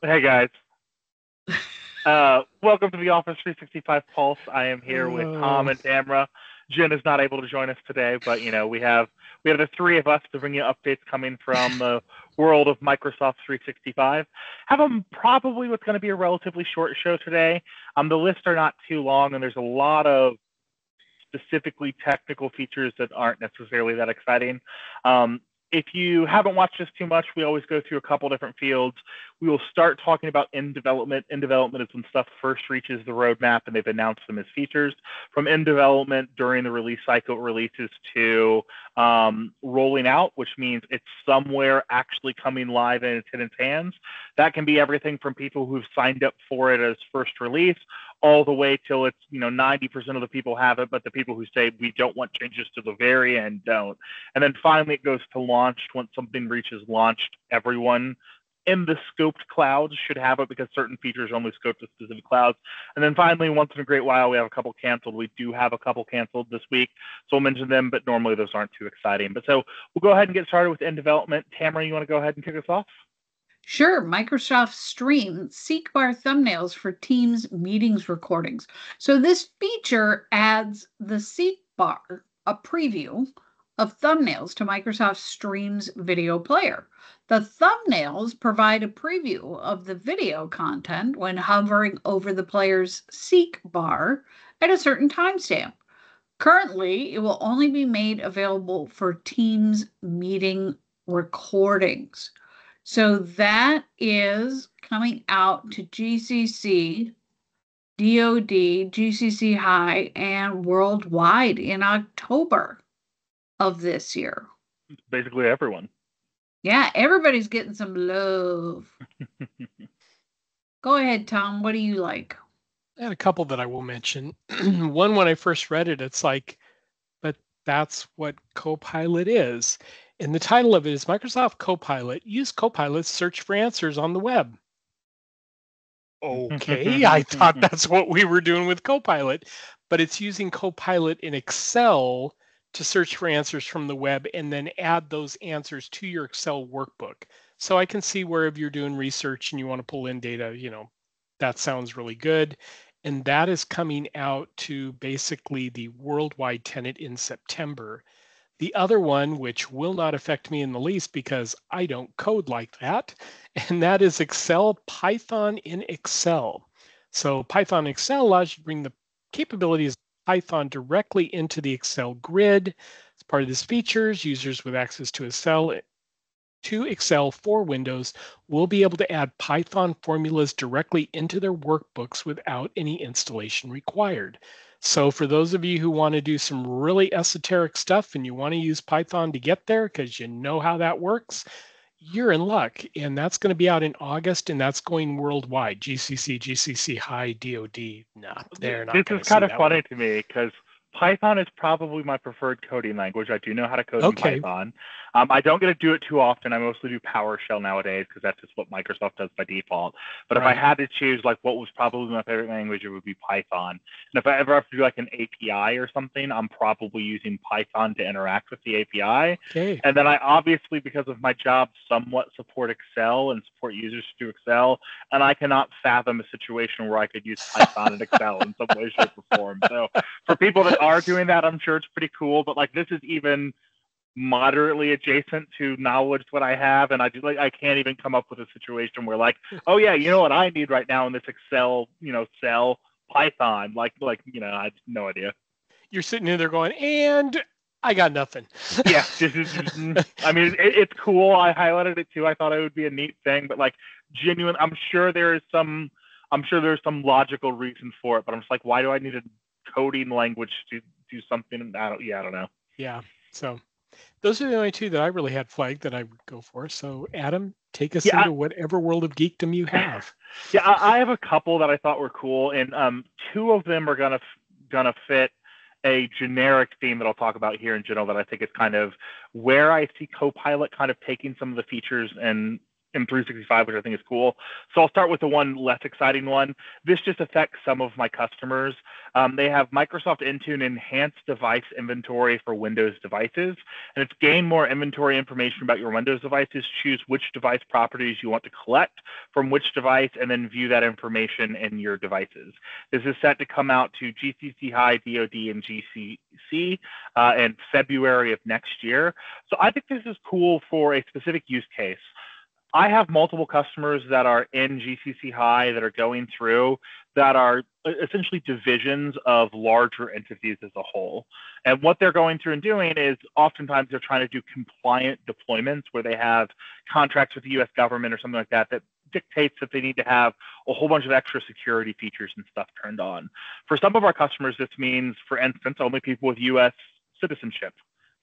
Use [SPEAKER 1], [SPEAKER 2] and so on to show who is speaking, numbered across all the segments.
[SPEAKER 1] Hey guys, welcome to the Office 365 Pulse. I am here with Tom
[SPEAKER 2] Oh,
[SPEAKER 1] and Tamra. Jen is not able to join us today, but we have the three of us to bring you updates coming from the world of Microsoft 365. Have probably what's going to be a relatively short show today. The lists are not too long, and there's a lot of specifically technical features that aren't necessarily that exciting. Um, if you haven't watched us too much, we always go through a couple different fields. We will start talking about in development. In development is when stuff first reaches the roadmap and they've announced them as features. From in development during the release cycle, it releases to rolling out, which means it's somewhere actually coming live in its hands. That can be everything from people who've signed up for it as first release all the way till it's 90% of the people have it, but the people who say we don't want changes to the very end don't. And then finally it goes to launched. Once something reaches launched, everyone in the scoped clouds should have it because certain features are only scoped to specific clouds. And then finally, once in a great while, we have a couple canceled. We do have a couple canceled this week, so we'll mention them, but normally those aren't too exciting. But so we'll go ahead and get started with in development. Tamara, you want to go ahead and kick us off?
[SPEAKER 3] Sure, Microsoft Stream seek bar thumbnails for Teams meetings recordings. So this feature adds the seek bar, a preview of thumbnails to Microsoft Stream's video player. The thumbnails provide a preview of the video content when hovering over the player's seek bar at a certain timestamp. Currently, it will only be made available for Teams meeting recordings. So that is coming out to GCC, DoD, GCC High, and worldwide in October of this year.
[SPEAKER 1] Basically, everyone.
[SPEAKER 3] Yeah, everybody's getting some love. Go ahead, Tom. What do you like?
[SPEAKER 2] I had a couple that I will mention. One, when I first read it, it's like, but that's what Copilot is. And the title of it is Microsoft Copilot. Use Copilot to search for answers on the web. Okay, I thought that's what we were doing with Copilot, but it's using Copilot in Excel to search for answers from the web and then add those answers to your Excel workbook. So I can see where if you're doing research and you want to pull in data, that sounds really good. And that is coming out to basically the worldwide tenant in September. The other one, which will not affect me in the least because I don't code like that, and that is Excel Python in Excel. So Python Excel allows you to bring the capabilities of Python directly into the Excel grid. As part of this features, users with access to Excel for Windows will be able to add Python formulas directly into their workbooks without any installation required. So for those of you who want to do some really esoteric stuff and you want to use Python to get there because you know how that works, you're in luck. And that's going to be out in August and that's going worldwide. GCC, GCC High, DoD. No, they're
[SPEAKER 1] This
[SPEAKER 2] not
[SPEAKER 1] is
[SPEAKER 2] going to see
[SPEAKER 1] kind of
[SPEAKER 2] that one.
[SPEAKER 1] funny to me because Python is probably my preferred coding language. I do know how to code in
[SPEAKER 2] Okay,
[SPEAKER 1] Python. I don't get to do it too often. I mostly do PowerShell nowadays because that's just what Microsoft does by default. But if I
[SPEAKER 2] right.
[SPEAKER 1] had to choose like what was probably my favorite language, it would be Python. And if I ever have to do like an API or something, I'm probably using Python to interact with the API.
[SPEAKER 2] Okay.
[SPEAKER 1] And then I obviously, because of my job, somewhat support Excel and support users through Excel. And I cannot fathom a situation where I could use Python and Excel in some way, shape, or form. So for people that are doing that, I'm sure it's pretty cool. But like this is even moderately adjacent to knowledge what I have, and I can't even come up with a situation where like, oh yeah, you know what I need right now in this Excel, cell Python, I have no idea.
[SPEAKER 2] You're sitting in there going, and I got nothing.
[SPEAKER 1] Yeah, I mean, it's cool. I highlighted it too. I thought it would be a neat thing, but like, genuine. I'm sure there's some logical reasons for it, but I'm just like, why do I need a coding language to do something? I don't know.
[SPEAKER 2] Yeah. So those are the only two that I really had flagged that I would go for. So Adam, take us
[SPEAKER 1] Yeah,
[SPEAKER 2] into whatever world of geekdom you have.
[SPEAKER 1] yeah. I have a couple that I thought were cool, and two of them are gonna fit a generic theme that I'll talk about here in general that I think is kind of where I see Copilot kind of taking some of the features and in 365, which I think is cool. So I'll start with the one less exciting one. This just affects some of my customers. They have Microsoft Intune Enhanced Device Inventory for Windows devices, and it's gain more inventory information about your Windows devices. Choose which device properties you want to collect from which device, and then view that information in your devices. This is set to come out to GCC High, DoD, and GCC in February of next year. So I think this is cool for a specific use case. I have multiple customers that are in GCC High that are going through that are essentially divisions of larger entities as a whole. And what they're going through and doing is oftentimes they're trying to do compliant deployments where they have contracts with the US government or something like that that dictates that they need to have a whole bunch of extra security features and stuff turned on. For some of our customers, this means, for instance, only people with US citizenship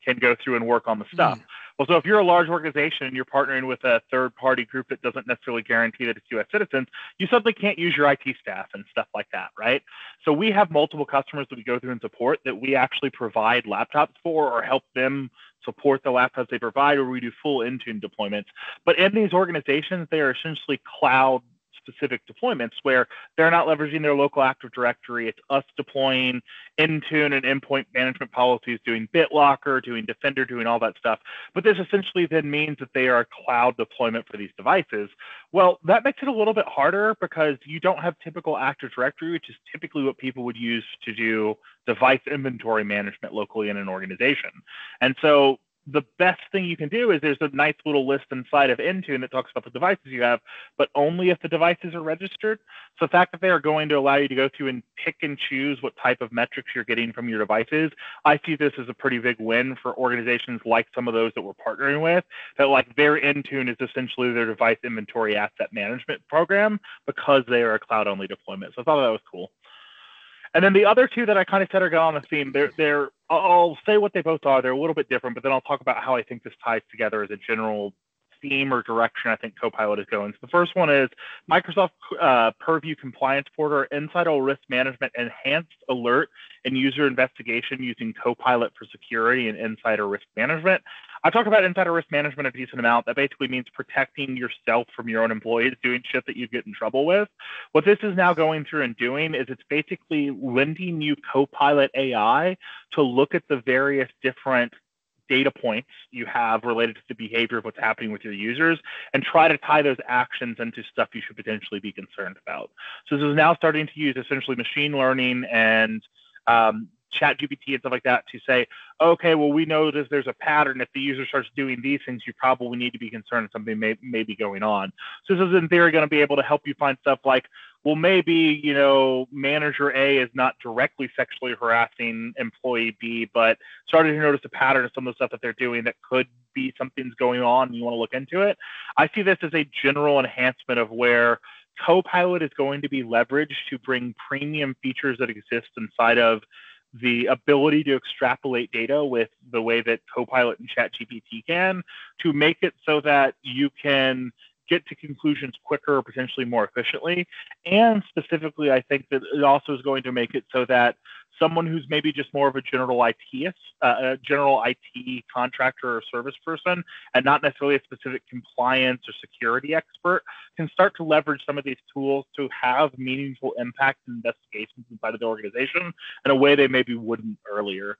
[SPEAKER 1] can go through and work on the stuff. Well, so if you're a large organization and you're partnering with a third-party group that doesn't necessarily guarantee that it's U.S. citizens, you suddenly can't use your IT staff and stuff like that, right? So we have multiple customers that we go through and support that we actually provide laptops for or help them support the laptops they provide, or we do full Intune deployments. But in these organizations, they are essentially cloud specific deployments where they're not leveraging their local Active Directory. It's us deploying Intune and endpoint management policies, doing BitLocker, doing Defender, doing all that stuff. But this essentially then means that they are a cloud deployment for these devices. Well, that makes it a little bit harder because you don't have typical Active Directory, which is typically what people would use to do device inventory management locally in an organization. And so the best thing you can do is there's a nice little list inside of Intune that talks about the devices you have, but only if the devices are registered. So the fact that they are going to allow you to go through and pick and choose what type of metrics you're getting from your devices, I see this as a pretty big win for organizations like some of those that we're partnering with, that like their Intune is essentially their device inventory asset management program because they are a cloud-only deployment. So I thought that was cool. And then the other two that I kind of said are on the theme, I'll say what they both are. They're a little bit different, but then I'll talk about how I think this ties together as a general theme or direction I think Copilot is going. So the first one is Microsoft Purview Compliance Portal, Insider Risk Management, Enhanced Alert and User Investigation using Copilot for Security and Insider Risk Management. I talk about insider risk management a decent amount. That basically means protecting yourself from your own employees doing shit that you get in trouble with. What this is now going through and doing is it's basically lending you Copilot AI to look at the various different data points you have related to the behavior of what's happening with your users and try to tie those actions into stuff you should potentially be concerned about. So this is now starting to use essentially machine learning and ChatGPT and stuff like that to say, okay, well, we know that there's a pattern. If the user starts doing these things, you probably need to be concerned that something may be going on. So this is in theory going to be able to help you find stuff like, well, maybe, manager A is not directly sexually harassing employee B, but started to notice a pattern of some of the stuff that they're doing that could be something's going on and you want to look into it. I see this as a general enhancement of where Copilot is going to be leveraged to bring premium features that exist inside of the ability to extrapolate data with the way that Copilot and ChatGPT can, to make it so that you can get to conclusions quicker, potentially more efficiently. And specifically, I think that it also is going to make it so that someone who's maybe just more of a general IT contractor or service person, and not necessarily a specific compliance or security expert, can start to leverage some of these tools to have meaningful impact and investigations inside of the organization in a way they maybe wouldn't earlier.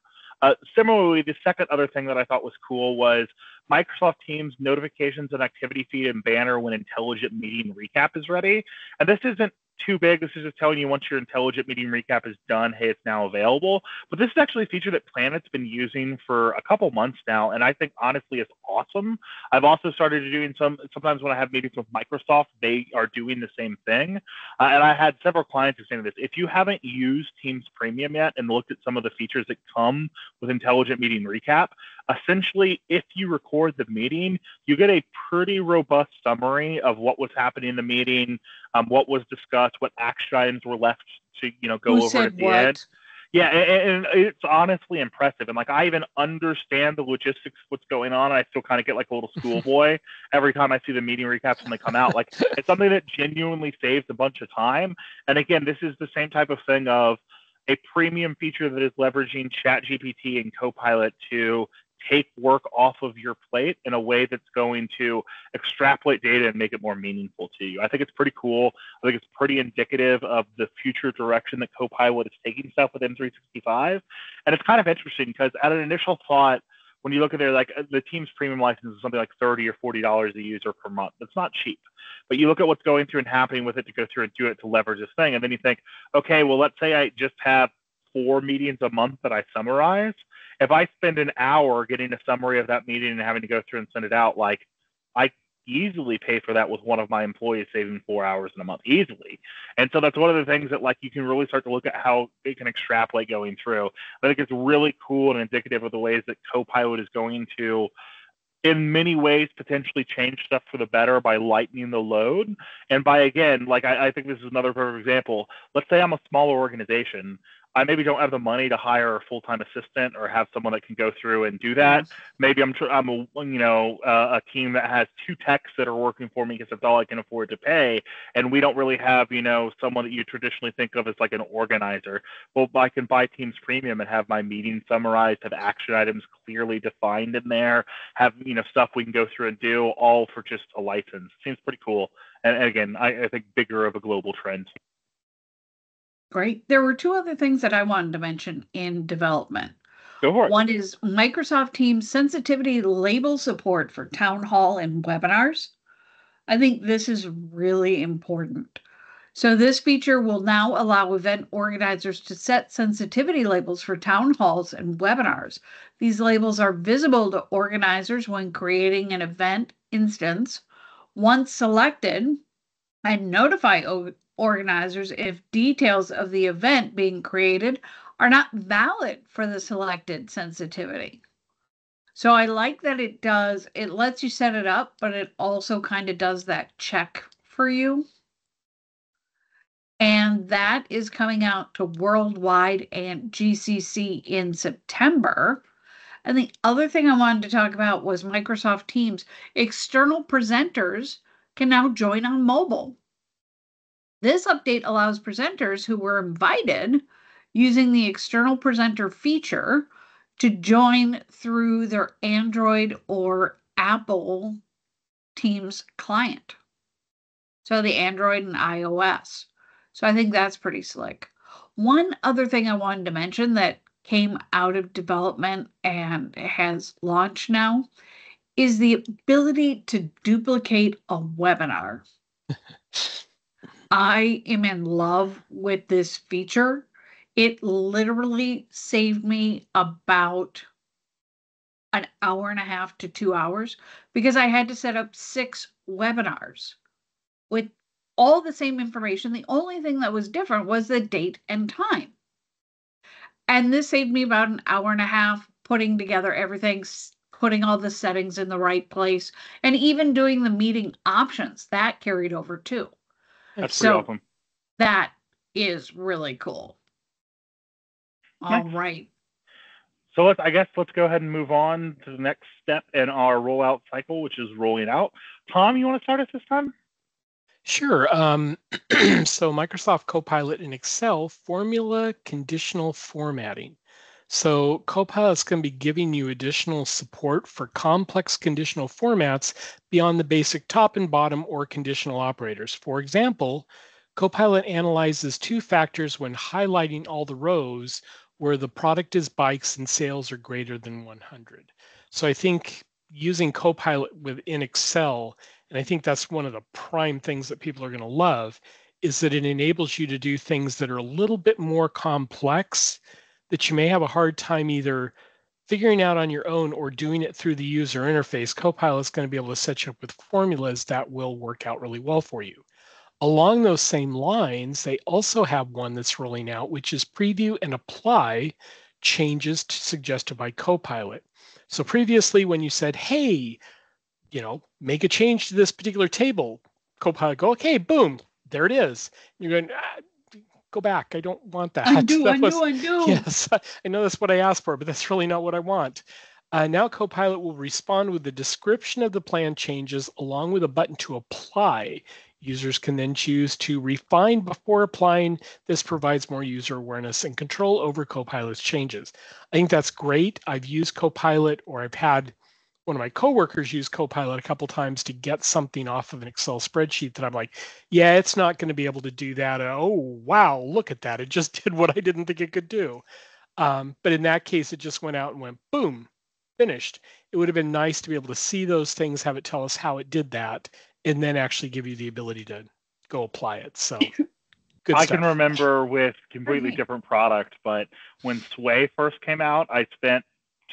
[SPEAKER 1] Similarly, the second other thing that I thought was cool was Microsoft Teams notifications and activity feed and banner when intelligent meeting recap is ready. And this isn't too big. This is just telling you once your intelligent meeting recap is done, hey, it's now available. But this is actually a feature that Planet's been using for a couple months now, and I think honestly it's awesome. I've also started doing sometimes when I have meetings with Microsoft, they are doing the same thing. And I had several clients who saying this. If you haven't used Teams Premium yet and looked at some of the features that come with intelligent meeting recap, essentially, if you record the meeting, you get a pretty robust summary of what was happening in the meeting, what was discussed, what action items were left to go over at the end. Yeah, and it's honestly impressive. And like I even understand the logistics of what's going on. And I still kind of get like a little schoolboy every time I see the meeting recaps when they come out. Like it's something that genuinely saves a bunch of time. And again, this is the same type of thing of a premium feature that is leveraging ChatGPT and Copilot to take work off of your plate in a way that's going to extrapolate data and make it more meaningful to you. I think it's pretty cool. I think it's pretty indicative of the future direction that Copilot is taking stuff with M365. And it's kind of interesting because at an initial thought, when you look at the Teams premium license is something like $30 or $40 a user per month. That's not cheap. But you look at what's going through and happening with it to go through and do it to leverage this thing. And then you think, okay, well, let's say I just have 4 meetings a month that I summarize. If I spend an hour getting a summary of that meeting and having to go through and send it out, I easily pay for that with one of my employees saving 4 hours in a month easily. And so that's one of the things that you can really start to look at how it can extrapolate going through. I think it's really cool and indicative of the ways that Copilot is going to, in many ways, potentially change stuff for the better by lightening the load. And by, again, I think this is another perfect example. Let's say I'm a smaller organization. I maybe don't have the money to hire a full-time assistant or have someone that can go through and do that. Maybe I'm a team that has 2 techs that are working for me because that's all I can afford to pay, and we don't really have someone that you traditionally think of as like an organizer. Well, I can buy Teams Premium and have my meeting summarized, have action items clearly defined in there, have stuff we can go through and do, all for just a license. Seems pretty cool, and again, I think bigger of a global trend.
[SPEAKER 3] Great. There were 2 other things that I wanted to mention in development.
[SPEAKER 1] Go for it.
[SPEAKER 3] One is Microsoft Teams sensitivity label support for town hall and webinars. I think this is really important. So this feature will now allow event organizers to set sensitivity labels for town halls and webinars. These labels are visible to organizers when creating an event instance. Once selected, and notify organizers if details of the event being created are not valid for the selected sensitivity. So I like that it lets you set it up, but it also kind of does that check for you. And that is coming out to worldwide and GCC in September. And the other thing I wanted to talk about was Microsoft Teams. External presenters can now join on mobile. This update allows presenters who were invited using the external presenter feature to join through their Android or Apple Teams client. So the Android and iOS. So I think that's pretty slick. One other thing I wanted to mention that came out of development and has launched now is the ability to duplicate a webinar. I am in love with this feature. It literally saved me about an hour and a half to 2 hours because I had to set up 6 webinars with all the same information. The only thing that was different was the date and time. And this saved me about an hour and a half putting together everything, putting all the settings in the right place, and even doing the meeting options. That carried over too.
[SPEAKER 1] That's pretty awesome.
[SPEAKER 3] That is really cool. All right.
[SPEAKER 1] So let's go ahead and move on to the next step in our rollout cycle, which is rolling out. Tom, you want to start us this time?
[SPEAKER 2] Sure. So Microsoft Copilot in Excel, formula conditional formatting. So Copilot is going to be giving you additional support for complex conditional formats beyond the basic top and bottom or conditional operators. For example, Copilot analyzes 2 factors when highlighting all the rows where the product is bikes and sales are greater than 100. So I think using Copilot within Excel, and I think that's one of the prime things that people are going to love, is that it enables you to do things that are a little bit more complex that you may have a hard time either figuring out on your own or doing it through the user interface. Copilot is going to be able to set you up with formulas that will work out really well for you. Along those same lines, they also have one that's rolling out, which is preview and apply changes suggested by Copilot. So previously, when you said, hey, make a change to this particular table, Copilot go, okay, boom, there it is. You're going, go back. I don't want that.
[SPEAKER 3] Undo.
[SPEAKER 2] Yes, I know that's what I asked for, but that's really not what I want. Now Copilot will respond with the description of the plan changes along with a button to apply Users can then choose to refine before applying. This provides more user awareness and control over Copilot's changes. I think that's great. I've used Copilot, or I've had one of my coworkers use Copilot a couple times to get something off of an Excel spreadsheet that I'm like, yeah, it's not going to be able to do that. Oh, wow, look at that. It just did what I didn't think it could do. But in that case, it just went out and went, boom, finished. It would have been nice to be able to see those things, have it tell us how it did that, and then actually give you the ability to go apply it. So good
[SPEAKER 1] I
[SPEAKER 2] stuff.
[SPEAKER 1] can remember with completely different product, but when Sway first came out, I spent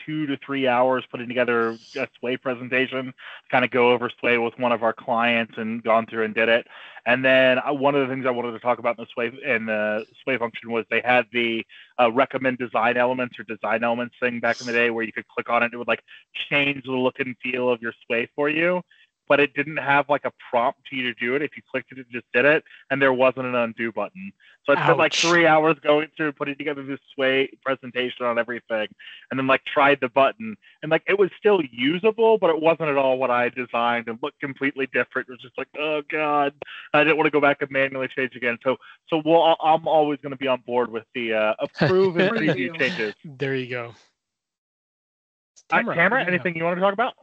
[SPEAKER 1] 2 to 3 hours putting together a Sway presentation, kind of go over Sway with one of our clients and gone through and did it. And then one of the things I wanted to talk about in the Sway function was they had the recommend design elements or design elements thing back in the day where you could click on it. It would like change the look and feel of your Sway for you. But it didn't have like a prompt to you to do it. If you clicked it, it just did it, and there wasn't an undo button. So I spent like 3 hours going through putting together this Sway presentation on everything, and then like tried the button, and like it was still usable, but it wasn't at all what I designed and looked completely different. It was just like, oh god, I didn't want to go back and manually change again. So I'm always going to be on board with the approve and preview changes.
[SPEAKER 2] There you go.
[SPEAKER 1] Tamara, anything you want to talk about?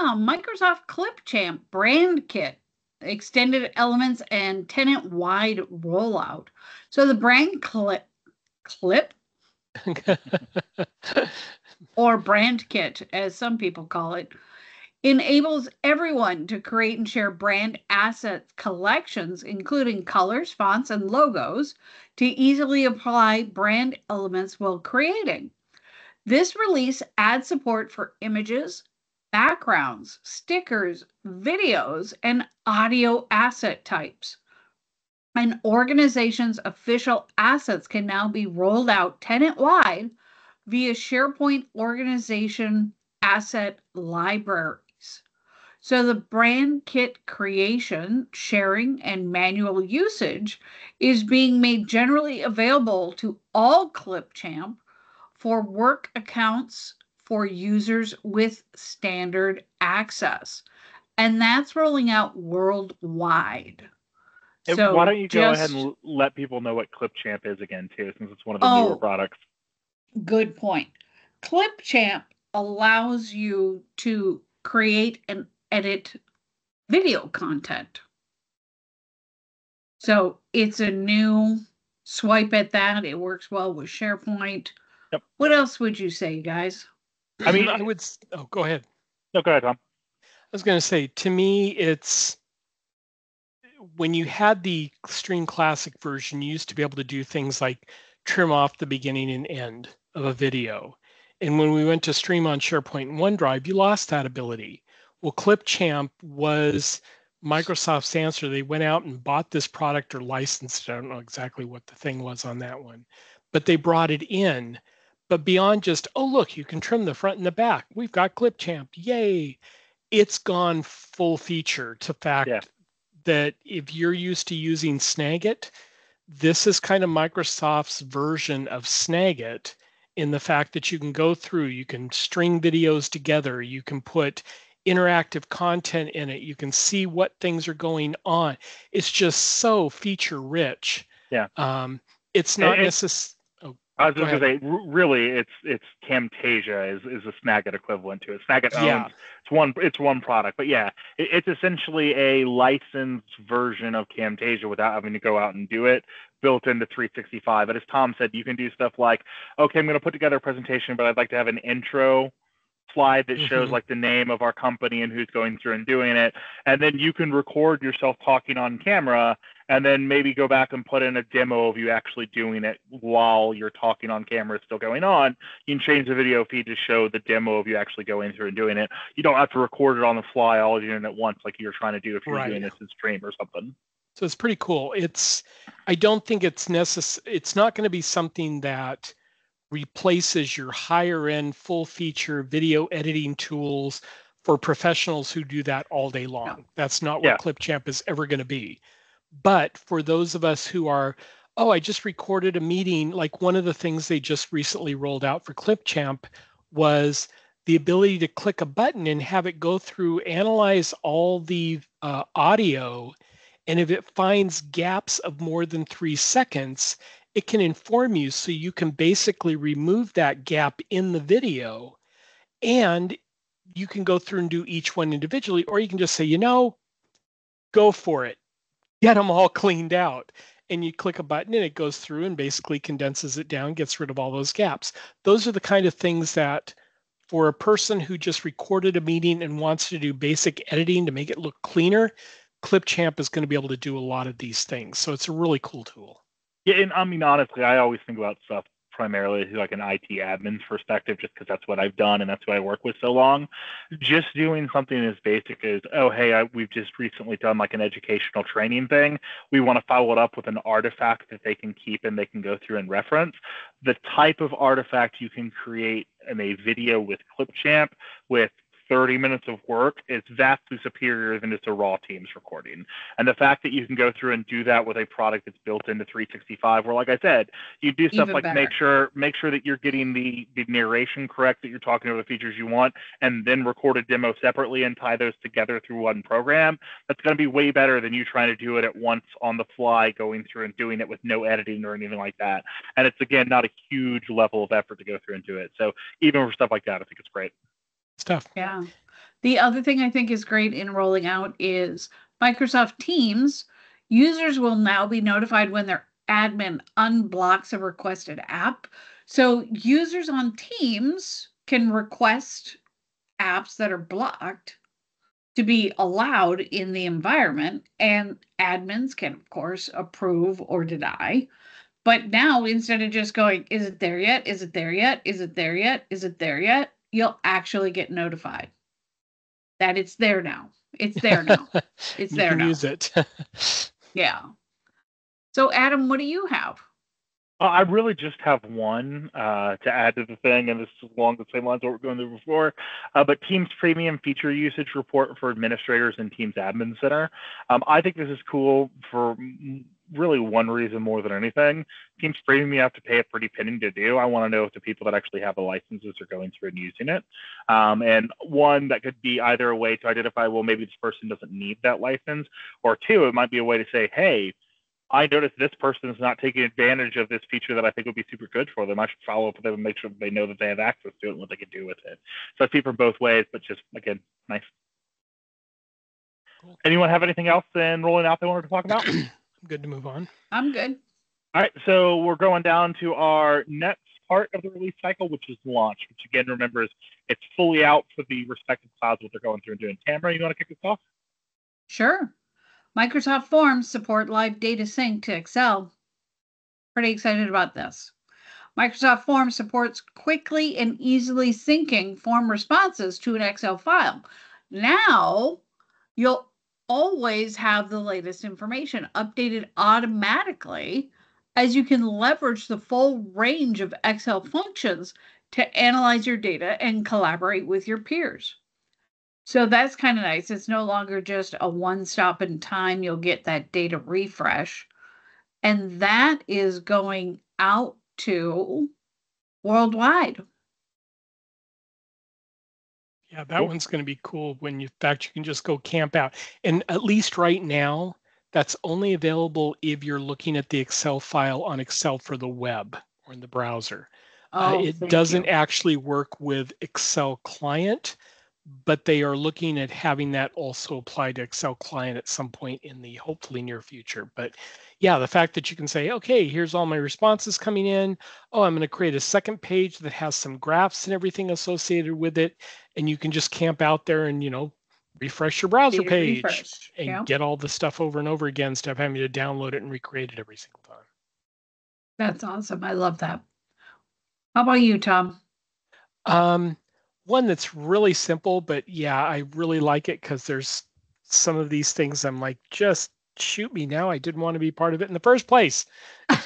[SPEAKER 3] Microsoft Clipchamp brand kit, extended elements and tenant-wide rollout. So the brand clip or brand kit, as some people call it, enables everyone to create and share brand asset collections, including colors, fonts, and logos, to easily apply brand elements while creating. This release adds support for images, backgrounds, stickers, videos, and audio asset types. An organization's official assets can now be rolled out tenant-wide via SharePoint organization asset libraries. So the brand kit creation, sharing, and manual usage is being made generally available to all Clipchamp for work accounts for users with standard access. And that's rolling out worldwide.
[SPEAKER 1] So why don't you go ahead and let people know what Clipchamp is again, too, since it's one of the newer products.
[SPEAKER 3] Good point. Clipchamp allows you to create and edit video content. So it's a new swipe at that. It works well with SharePoint. Yep. What else would you say, guys?
[SPEAKER 2] I mean, I would. Oh, go ahead.
[SPEAKER 1] No, go ahead, Tom.
[SPEAKER 2] I was going to say, to me, it's when you had the Stream Classic version, you used to be able to do things like trim off the beginning and end of a video. And when we went to stream on SharePoint and OneDrive, you lost that ability. Well, Clipchamp was Microsoft's answer. They went out and bought this product or licensed it. I don't know exactly what the thing was on that one, but they brought it in. But beyond just, oh, look, you can trim the front and the back. We've got Clipchamp. Yay. It's gone full feature to fact that if you're used to using Snagit, this is kind of Microsoft's version of Snagit in the fact that you can go through, you can string videos together, you can put interactive content in it, you can see what things are going on. It's just so feature rich.
[SPEAKER 1] Yeah.
[SPEAKER 2] It's not necessarily.
[SPEAKER 1] I was just going to say, really, it's Camtasia is a Snagit equivalent to it. Snagit owns it's one product, but it's essentially a licensed version of Camtasia without having to go out and do it, built into 365. But as Tom said, you can do stuff like, okay, I'm going to put together a presentation, but I'd like to have an intro slide that shows like the name of our company and who's going through and doing it, and then you can record yourself talking on camera and then maybe go back and put in a demo of you actually doing it while you're talking on camera is still going on. You can change the video feed to show the demo of you actually going through and doing it. You don't have to record it on the fly all doing it at once like you're trying to do if you're doing this in stream or something.
[SPEAKER 2] So it's pretty cool. I don't think it's necessary. It's not going to be something that replaces your higher end full feature video editing tools for professionals who do that all day long. No. That's not what Clipchamp is ever going to be. But for those of us who are, I just recorded a meeting, like one of the things they just recently rolled out for Clipchamp was the ability to click a button and have it go through, analyze all the audio, And if it finds gaps of more than 3 seconds, it can inform you, so you can basically remove that gap in the video, and you can go through and do each one individually, or you can just say, go for it, get them all cleaned out. And you click a button and it goes through and basically condenses it down, gets rid of all those gaps. Those are the kind of things that, for a person who just recorded a meeting and wants to do basic editing to make it look cleaner, Clipchamp is going to be able to do a lot of these things. So it's a really cool tool.
[SPEAKER 1] Yeah, and I mean, honestly, I always think about stuff primarily through like an IT admin's perspective, just because that's what I've done and that's what I work with so long. Just doing something as basic as, oh, hey, we've just recently done like an educational training thing. We want to follow it up with an artifact that they can keep and they can go through and reference. The type of artifact you can create in a video with Clipchamp with 30 minutes of work is vastly superior than just a raw Teams recording. And the fact that you can go through and do that with a product that's built into 365, where, like I said, you do stuff like make sure that you're getting the narration correct, that you're talking over the features you want, and then record a demo separately and tie those together through one program. That's going to be way better than you trying to do it at once on the fly, going through and doing it with no editing or anything like that. And it's, again, not a huge level of effort to go through and do it. So even for stuff like that, I think it's great
[SPEAKER 2] stuff.
[SPEAKER 3] Yeah. The other thing I think is great in rolling out is Microsoft Teams. Users will now be notified when their admin unblocks a requested app. So users on Teams can request apps that are blocked to be allowed in the environment, and admins can, of course, approve or deny. But now, instead of just going, is it there yet? Is it there yet? Is it there yet? Is it there yet? You'll actually get notified that it's there now. It's there now. It's there now.
[SPEAKER 2] Use it.
[SPEAKER 3] Yeah. So, Adam, what do you have?
[SPEAKER 1] I really just have one to add to the thing, and this is along the same lines of what we're going through before. But Teams Premium feature usage report for administrators in Teams Admin Center. I think this is cool for really one reason more than anything. Teams Premium, you have to pay a pretty penny to do. I want to know if the people that actually have the licenses are going through and using it. And one, that could be either a way to identify, well, maybe this person doesn't need that license, or two, it might be a way to say, hey, I noticed this person is not taking advantage of this feature that I think would be super good for them. I should follow up with them and make sure they know that they have access to it and what they can do with it. So I see from both ways, but just, again, nice. Cool. Anyone have anything else in rolling out they wanted to talk about?
[SPEAKER 2] I'm good to move on.
[SPEAKER 3] I'm good.
[SPEAKER 1] All right, so we're going down to our next part of the release cycle, which is launch, which, again, remember, it's fully out for the respective clouds, what they're going through and doing. Tamara, you want to kick this off?
[SPEAKER 3] Sure. Microsoft Forms support live data sync to Excel. Pretty excited about this. Microsoft Forms supports quickly and easily syncing form responses to an Excel file. Now, you'll always have the latest information updated automatically, as you can leverage the full range of Excel functions to analyze your data and collaborate with your peers. So that's kind of nice. It's no longer just a one-stop in time. You'll get that data refresh. And that is going out to worldwide.
[SPEAKER 2] Yeah, that one's going to be cool when in fact you can just go camp out. And at least right now, that's only available if you're looking at the Excel file on Excel for the web or in the browser. It doesn't actually work with Excel Client, but they are looking at having that also apply to Excel Client at some point in the hopefully near future. But yeah, the fact that you can say, okay, here's all my responses coming in. Oh, I'm going to create a second page that has some graphs and everything associated with it. And you can just camp out there and, refresh your browser page and get all the stuff over and over again instead of having to download it and recreate it every single time.
[SPEAKER 3] That's awesome. I love that. How about you, Tom?
[SPEAKER 2] One that's really simple, but yeah, I really like it because there's some of these things I'm like, just shoot me now. I didn't want to be part of it in the first place.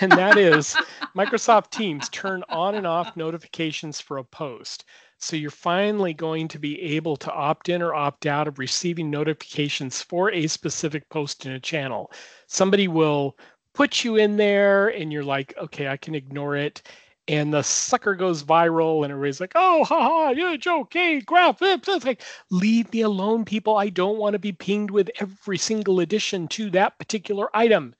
[SPEAKER 2] And that is Microsoft Teams turn on and off notifications for a post. So you're finally going to be able to opt in or opt out of receiving notifications for a specific post in a channel. Somebody will put you in there and you're like, okay, I can ignore it. and the sucker goes viral, and everybody's like, "Oh, haha, yeah, joke, hey, graph, it's like, leave me alone, people. I don't want to be pinged with every single addition to that particular item."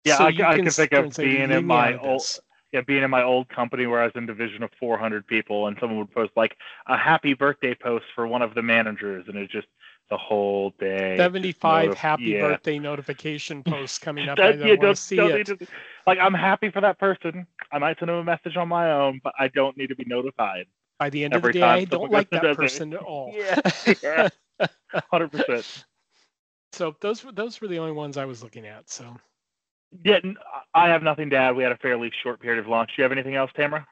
[SPEAKER 1] Yeah,
[SPEAKER 2] So
[SPEAKER 1] I
[SPEAKER 2] you
[SPEAKER 1] can
[SPEAKER 2] can
[SPEAKER 1] think
[SPEAKER 2] sit there
[SPEAKER 1] of
[SPEAKER 2] and say,
[SPEAKER 1] being
[SPEAKER 2] "Leave
[SPEAKER 1] in
[SPEAKER 2] me out
[SPEAKER 1] my
[SPEAKER 2] of
[SPEAKER 1] old
[SPEAKER 2] this."
[SPEAKER 1] being in my old company where I was in a division of 400 people, and someone would post like a happy birthday post for one of the managers, and it's just the whole day. Just
[SPEAKER 2] 75 happy birthday notification posts coming up. I
[SPEAKER 1] That you
[SPEAKER 2] don't want to see
[SPEAKER 1] don't
[SPEAKER 2] it.
[SPEAKER 1] need to, like, I'm happy for that person. I might send them a message on my own, but I don't need to be notified
[SPEAKER 2] By the end of the
[SPEAKER 1] every
[SPEAKER 2] day,
[SPEAKER 1] time
[SPEAKER 2] I
[SPEAKER 1] someone
[SPEAKER 2] don't
[SPEAKER 1] goes
[SPEAKER 2] like
[SPEAKER 1] to
[SPEAKER 2] that
[SPEAKER 1] the
[SPEAKER 2] person at all.
[SPEAKER 1] Yeah, yeah, 100%.
[SPEAKER 2] So those were the only ones I was looking at. So
[SPEAKER 1] Yeah, I have nothing to add. We had a fairly short period of launch. Do you have anything else, Tamara?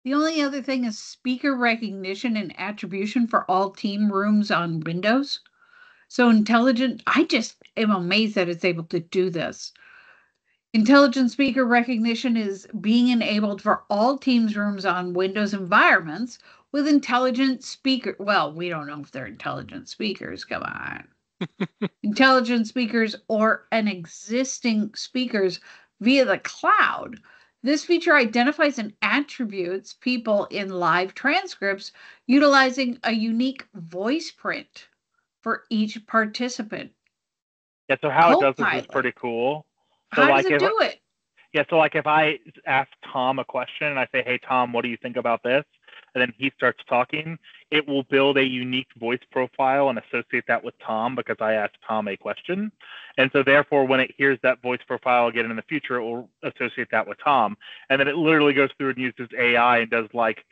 [SPEAKER 3] The only other thing is speaker recognition and attribution for all team rooms on Windows. So I just am amazed that it's able to do this. Intelligent speaker recognition is being enabled for all Teams rooms on Windows environments with intelligent speaker. Well, we don't know if they're intelligent speakers. Come on. Intelligent speakers or an existing speakers via the cloud. This feature identifies and attributes people in live transcripts utilizing a unique voice print for each participant.
[SPEAKER 1] Yeah, so how it does this is
[SPEAKER 3] Copilot.
[SPEAKER 1] pretty cool. So
[SPEAKER 3] How
[SPEAKER 1] like
[SPEAKER 3] does it do it?
[SPEAKER 1] Yeah, so like if I ask Tom a question and I say, "Hey Tom, what do you think about this?" and then he starts talking, it will build a unique voice profile and associate that with Tom because I asked Tom a question. And so therefore when it hears that voice profile again in the future, it will associate that with Tom. And then it literally goes through and uses AI and does like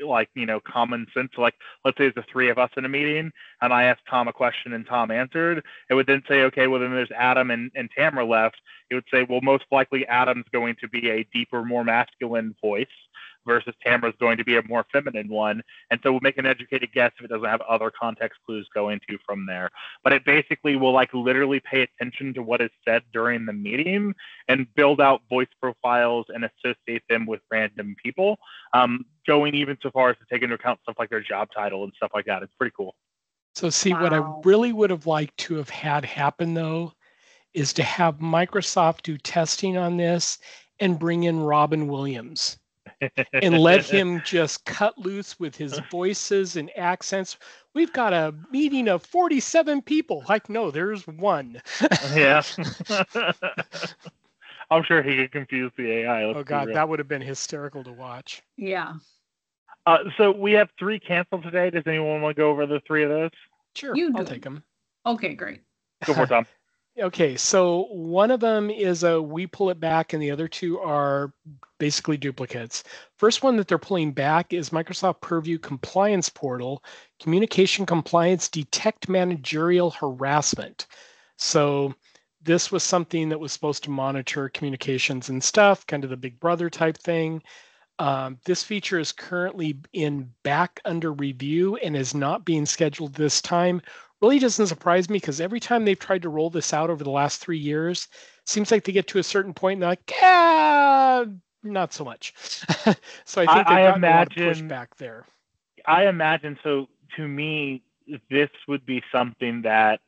[SPEAKER 1] common sense. So like let's say there's the three of us in a meeting and I asked Tom a question and Tom answered, it would then say, okay, well then there's Adam and Tamara left. It would say, well, most likely Adam's going to be a deeper, more masculine voice versus Tamara's going to be a more feminine one. And so we'll make an educated guess if it doesn't have other context clues going to from there. But it basically will like literally pay attention to what is said during the meeting and build out voice profiles and associate them with random people, going even so far as to take into account stuff like their job title and stuff like that. It's pretty cool.
[SPEAKER 2] So see, what I really would have liked to have had happen though is to have Microsoft do testing on this and bring in Robin Williams and let him just cut loose with his voices and accents. We've got a meeting of 47 people. Like, no, there's one.
[SPEAKER 1] Yeah. I'm sure he could confuse the AI.
[SPEAKER 2] Oh God, that would have been hysterical to watch.
[SPEAKER 3] Yeah.
[SPEAKER 1] So we have 3 canceled today. Does anyone want to go over the 3 of those?
[SPEAKER 2] Sure, I'll take them.
[SPEAKER 3] Okay, great.
[SPEAKER 1] Go for it, Tom.
[SPEAKER 2] Okay, so one of them is a we pull it back, and the other 2 are basically duplicates. First one that they're pulling back is Microsoft Purview Compliance Portal, Communication Compliance Detect Managerial Harassment. So this was something that was supposed to monitor communications and stuff, kind of the Big Brother type thing. This feature is currently back under review and is not being scheduled this time. Really doesn't surprise me because every time they've tried to roll this out over the last 3 years, seems like they get to a certain point and they're like, not so much. So I think they've gotten a lot of pushback there.
[SPEAKER 1] I imagine, so to me, this would be something that,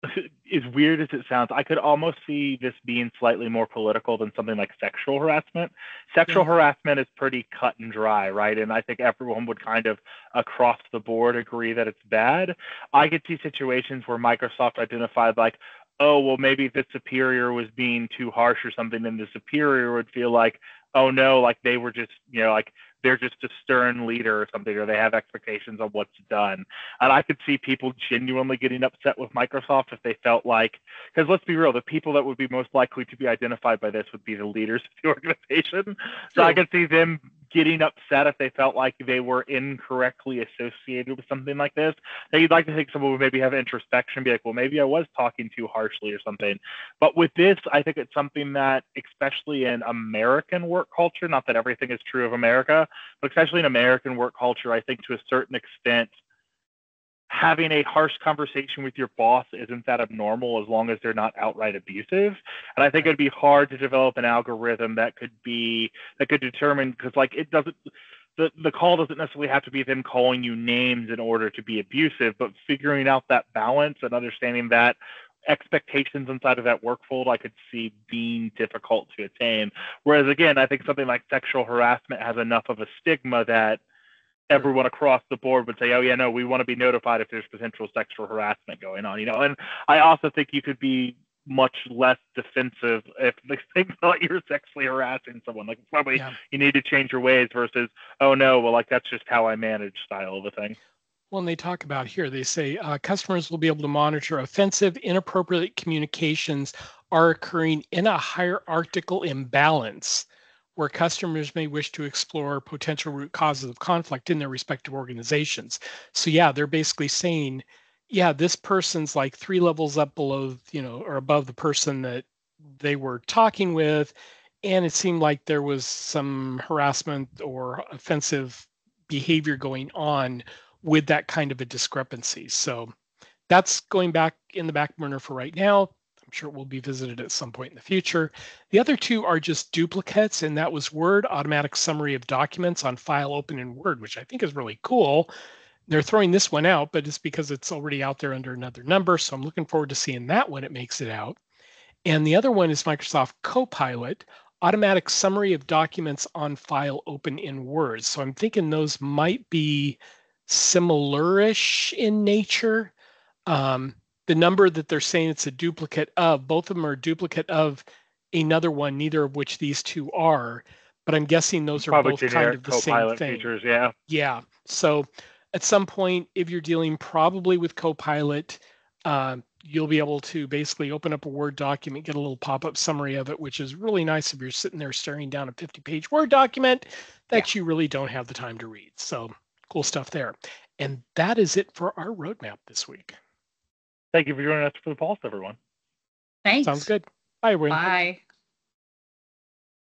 [SPEAKER 1] as weird as it sounds, I could almost see this being slightly more political than something like sexual harassment. Sexual harassment is pretty cut and dry, right? And I think everyone would kind of across the board agree that it's bad. I could see situations where Microsoft identified like, oh, well, maybe the superior was being too harsh or something, and the superior would feel like, oh no, like they were just, like they're just a stern leader or something, or they have expectations on what's done. And I could see people genuinely getting upset with Microsoft if they felt like, because let's be real, the people that would be most likely to be identified by this would be the leaders of the organization. So I could see them getting upset if they felt like they were incorrectly associated with something like this. Now, you'd like to think someone would maybe have introspection and be like, well, maybe I was talking too harshly or something. But with this, I think it's something that, especially in American work culture, not that everything is true of America, but especially in American work culture, I think to a certain extent, having a harsh conversation with your boss isn't that abnormal as long as they're not outright abusive. And I think it'd be hard to develop an algorithm that could determine, because like it doesn't, the call doesn't necessarily have to be them calling you names in order to be abusive, but figuring out that balance and understanding that expectations inside of that workflow I could see being difficult to attain. Whereas again, I think something like sexual harassment has enough of a stigma that everyone across the board would say, oh yeah, no, we want to be notified if there's potential sexual harassment going on, and I also think you could be much less defensive if they think that you're sexually harassing someone. Like, probably you need to change your ways versus, oh no, well, like, that's just how I manage style of a thing.
[SPEAKER 2] Well, and they talk about here, they say customers will be able to monitor offensive, inappropriate communications are occurring in a hierarchical imbalance where customers may wish to explore potential root causes of conflict in their respective organizations. So yeah, they're basically saying, yeah, this person's like 3 levels up below, or above the person that they were talking with. And it seemed like there was some harassment or offensive behavior going on with that kind of a discrepancy. So that's going back in the back burner for right now. I'm sure it will be visited at some point in the future. The other 2 are just duplicates, and that was Word automatic summary of documents on file open in Word, which I think is really cool. They're throwing this one out, but it's because it's already out there under another number. So I'm looking forward to seeing that when it makes it out. And the other one is Microsoft Copilot, automatic summary of documents on file open in Word. So I'm thinking those might be similar-ish in nature. The number that they're saying it's a duplicate of, both of them are a duplicate of another one, neither of which these 2 are. But I'm guessing those are both kind of the same thing.
[SPEAKER 1] Features,
[SPEAKER 2] yeah. So at some point, if you're dealing probably with Copilot, you'll be able to basically open up a Word document, get a little pop-up summary of it, which is really nice if you're sitting there staring down a 50-page Word document that you really don't have the time to read. So cool stuff there. And that is it for our roadmap this week.
[SPEAKER 1] Thank you for joining us for the Pulse, everyone.
[SPEAKER 3] Thanks.
[SPEAKER 2] Sounds good. Bye, everyone.
[SPEAKER 3] Bye.